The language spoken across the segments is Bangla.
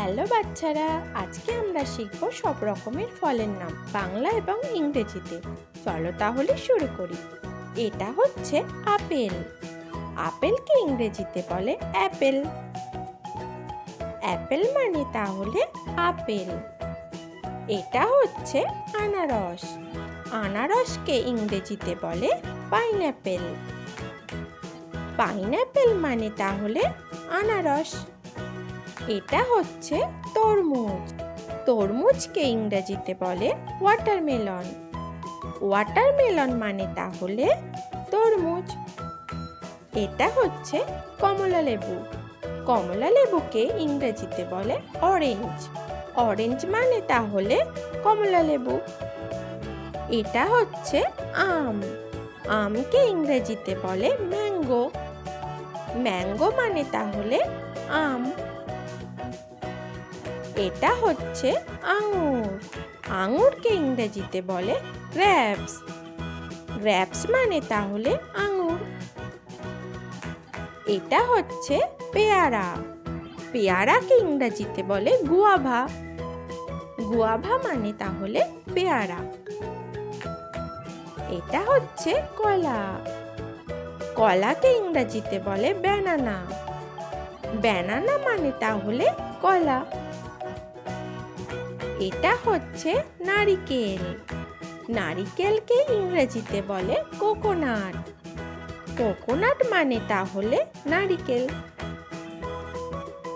হ্যালো বাচ্চারা, আজকে আমরা শিখব সব রকমের ফলের নাম বাংলা এবং ইংরেজিতে। চলো তাহলে শুরু করি। এটা হচ্ছে আপেল। আপেলকে ইংরেজিতে বলে অ্যাপেল। অ্যাপেল মানে তাহলে আপেল। এটা হচ্ছে আনারস। আনারসকে ইংরেজিতে বলে পাইনঅ্যাপেল। পাইনঅ্যাপেল মানে তাহলে আনারস। এটা হচ্ছে তরমুজ। তরমুজকে ইংরেজিতে বলে ওয়াটারমেলন। ওয়াটারমেলন মানে তাহলে তরমুজ। এটা হচ্ছে কমলা লেবু। কমলা লেবুকে ইংরেজিতে বলে অরেঞ্জ। অরেঞ্জ মানে তাহলে কমলা লেবু। এটা হচ্ছে আম। আমকে ইংরেজিতে বলে ম্যাঙ্গো। ম্যাঙ্গো মানে তাহলে আম। এটা হচ্ছে আঙুর। আঙুরকে ইংরেজিতে বলে গ্রেপস। গ্রেপস মানে তাহলে আঙুর। এটা হচ্ছে পেয়ারা। পেয়ারাকে ইংরেজিতে বলে গুয়াভা। গুয়াভা মানে তাহলে পেয়ারা। এটা হচ্ছে কলা। কলাকে ইংরেজিতে বলে ব্যানানা। ব্যানানা মানে তাহলে কলা। এটা হচ্ছে নারিকেল। নারিকেলকে ইংরেজিতে বলে কোকোনাট। কোকোনাট মানে তাহলে নারিকেল।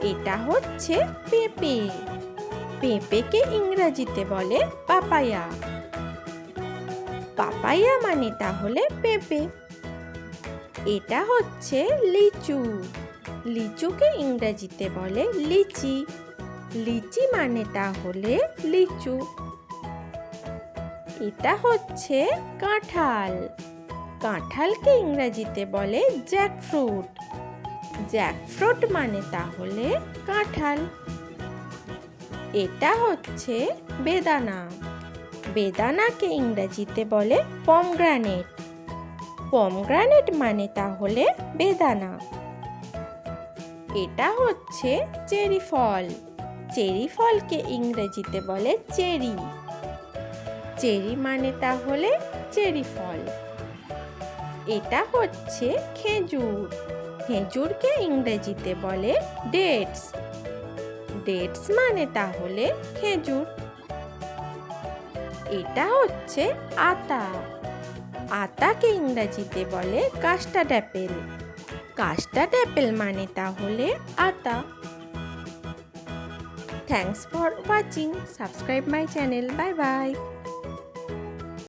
এটা হচ্ছে পেঁপে। পেঁপেকে ইংরেজিতে বলে পাপায়া। পাপায়া মানে তাহলে পেঁপে। এটা হচ্ছে লিচু। লিচুকে ইংরেজিতে বলে লিচি। লিচি মানে তাহলে লিচু। এটা হচ্ছে কাঁঠাল। কাঁঠালকে ইংরেজিতে বলে জ্যাকফ্রুট। জ্যাকফ্রুট মানে তাহলে কাঁঠাল। এটা হচ্ছে বেদানা। বেদানাকে ইংরেজিতে বলে পমগ্রানেট। পমগ্রানেট মানে তাহলে বেদানা। এটা হচ্ছে চেরি ফল। চেরি ফলকে ইংরেজিতে বলে চেরি। চেরি মানে তাহলে চেরি ফল। এটা হচ্ছে খেজুর। খেজুরকে ইংরেজিতে বলে ডেটস। ডেটস মানে তাহলে খেজুর। এটা হচ্ছে আতা। আতাকে ইংরেজিতে বলে কাস্টার্ড অ্যাপেল। কাস্টার্ড অ্যাপেল মানে তাহলে আতা। Thanks for watching. Subscribe my channel. Bye bye.